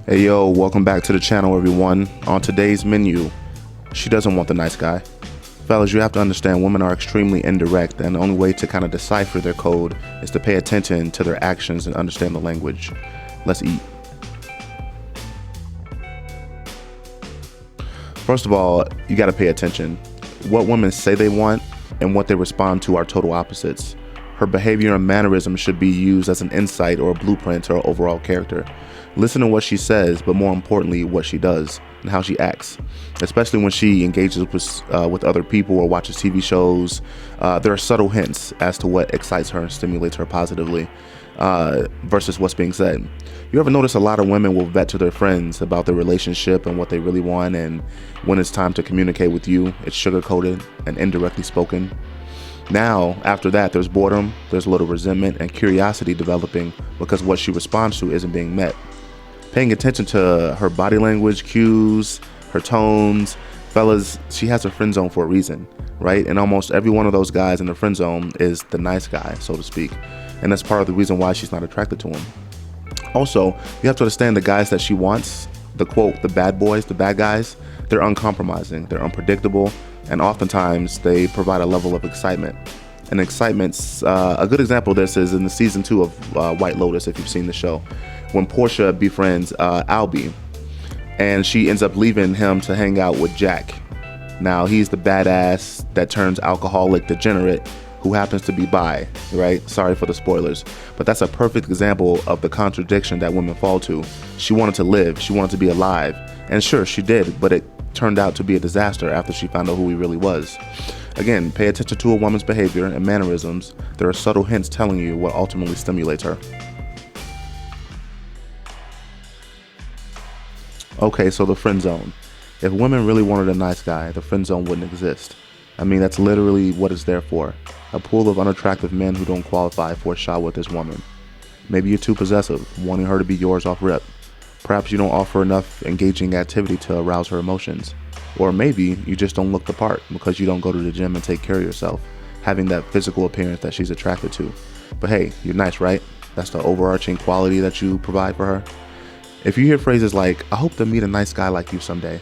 Hey yo, welcome back to the channel everyone. On today's menu, she doesn't want the nice guy. Fellas, you have to understand women are extremely indirect, and the only way to kind of decipher their code is to pay attention to their actions and understand the language. Let's eat. First of all, you got to pay attention. What women say they want and what they respond to are total opposites. Her behavior and mannerisms should be used as an insight or a blueprint to her overall character. Listen to what she says, but more importantly, what she does and how she acts, especially when she engages with other people or watches TV shows. There are subtle hints as to what excites her and stimulates her positively versus what's being said. You ever notice a lot of women will vet to their friends about their relationship and what they really want, and when it's time to communicate with you, it's sugar-coated and indirectly spoken? Now, after that, there's boredom, there's a little resentment and curiosity developing because what she responds to isn't being met. Paying attention to her body language cues, her tones. Fellas, she has a friend zone for a reason, right? And almost every one of those guys in the friend zone is the nice guy, so to speak. And that's part of the reason why she's not attracted to him. Also, you have to understand the guys that she wants, the quote, the bad boys, the bad guys, they're uncompromising, they're unpredictable, and oftentimes they provide a level of excitement. And excitement's a good example of this is in the season 2 of White Lotus, if you've seen the show, when Portia befriends Albie, and she ends up leaving him to hang out with Jack. Now, he's the badass that turns alcoholic degenerate who happens to be bi, right? Sorry for the spoilers, but that's a perfect example of the contradiction that women fall to. She wanted to live, she wanted to be alive, and sure, she did, but it turned out to be a disaster after she found out who he really was. Again, pay attention to a woman's behavior and mannerisms. There are subtle hints telling you what ultimately stimulates her. Okay, so the friend zone. If women really wanted a nice guy, the friend zone wouldn't exist. I mean, that's literally what it's there for. A pool of unattractive men who don't qualify for a shot with this woman. Maybe you're too possessive, wanting her to be yours off rip. Perhaps you don't offer enough engaging activity to arouse her emotions. Or maybe you just don't look the part because you don't go to the gym and take care of yourself, having that physical appearance that she's attracted to. But hey, you're nice, right? That's the overarching quality that you provide for her. If you hear phrases like, I hope to meet a nice guy like you someday,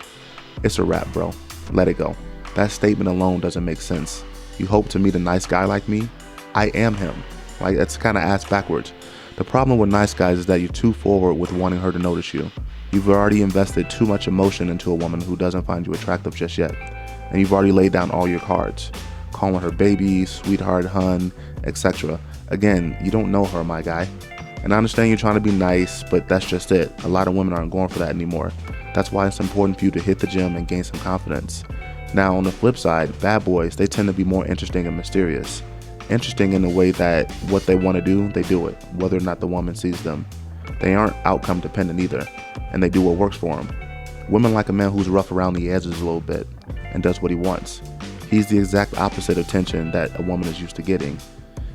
it's a wrap, bro. Let it go. That statement alone doesn't make sense. You hope to meet a nice guy like me? I am him. Like, that's kind of ass backwards. The problem with nice guys is that you're too forward with wanting her to notice you. You've already invested too much emotion into a woman who doesn't find you attractive just yet. And you've already laid down all your cards, calling her baby, sweetheart, hun, etc. Again, you don't know her, my guy. And I understand you're trying to be nice, but that's just it. A lot of women aren't going for that anymore. That's why it's important for you to hit the gym and gain some confidence. Now, on the flip side, bad boys, they tend to be more interesting and mysterious. Interesting in the way that what they want to do, they do it, whether or not the woman sees them. They aren't outcome dependent either, and they do what works for them. Women like a man who's rough around the edges a little bit and does what he wants. He's the exact opposite of attention that a woman is used to getting.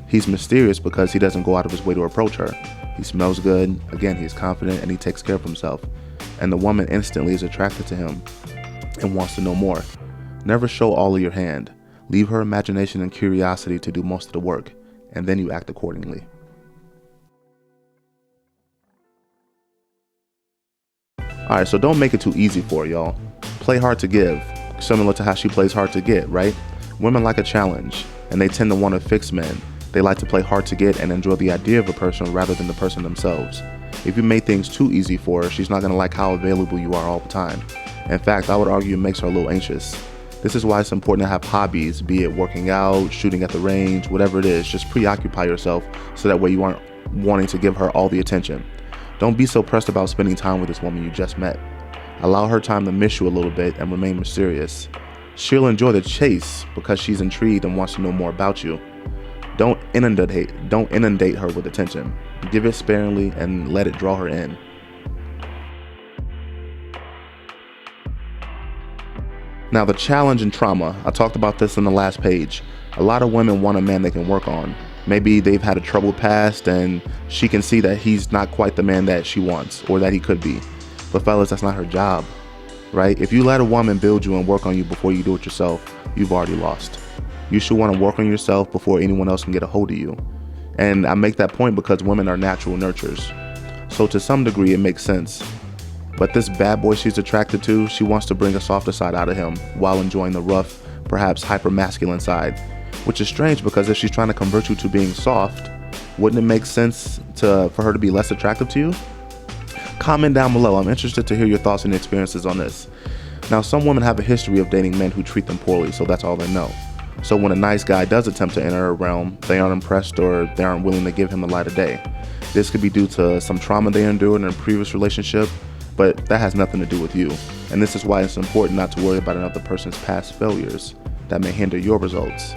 He's mysterious because he doesn't go out of his way to approach her. He smells good, again, he's confident, and he takes care of himself. And the woman instantly is attracted to him and wants to know more. Never show all of your hand. Leave her imagination and curiosity to do most of the work, and then you act accordingly. Alright, so don't make it too easy for her, y'all. Play hard to give, similar to how she plays hard to get, right? Women like a challenge, and they tend to want to fix men. They like to play hard to get and enjoy the idea of a person rather than the person themselves. If you make things too easy for her, she's not going to like how available you are all the time. In fact, I would argue it makes her a little anxious. This is why it's important to have hobbies, be it working out, shooting at the range, whatever it is. Just preoccupy yourself so that way you aren't wanting to give her all the attention. Don't be so pressed about spending time with this woman you just met. Allow her time to miss you a little bit and remain mysterious. She'll enjoy the chase because she's intrigued and wants to know more about you. Don't inundate her with attention. Give it sparingly and let it draw her in. Now, the challenge and trauma, I talked about this in the last page. A lot of women want a man they can work on. Maybe they've had a troubled past and she can see that he's not quite the man that she wants or that he could be. But fellas, that's not her job, right? If you let a woman build you and work on you before you do it yourself, you've already lost. You should want to work on yourself before anyone else can get a hold of you. And I make that point because women are natural nurturers. So to some degree, it makes sense. But this bad boy she's attracted to, she wants to bring a softer side out of him while enjoying the rough, perhaps hyper-masculine side. Which is strange, because if she's trying to convert you to being soft, wouldn't it make sense for her to be less attractive to you? Comment down below. I'm interested to hear your thoughts and experiences on this. Now, some women have a history of dating men who treat them poorly, so that's all they know. So when a nice guy does attempt to enter her realm, they aren't impressed, or they aren't willing to give him the light of day. This could be due to some trauma they endured in a previous relationship, but that has nothing to do with you. And this is why it's important not to worry about another person's past failures that may hinder your results.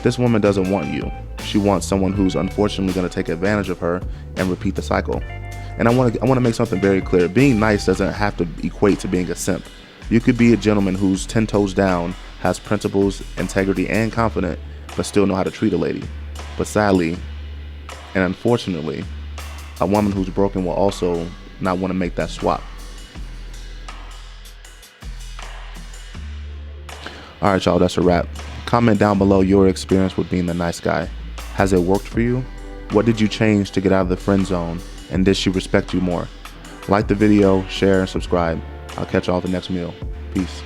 This woman doesn't want you. She wants someone who's unfortunately going to take advantage of her and repeat the cycle. And I want to make something very clear. Being nice doesn't have to equate to being a simp. You could be a gentleman who's 10 toes down, has principles, integrity, and confident, but still know how to treat a lady. But sadly, and unfortunately, a woman who's broken will also not want to make that swap. Alright y'all, that's a wrap. Comment down below your experience with being the nice guy. Has it worked for you? What did you change to get out of the friend zone? And did she respect you more? Like the video, share, and subscribe. I'll catch y'all at the next meal. Peace.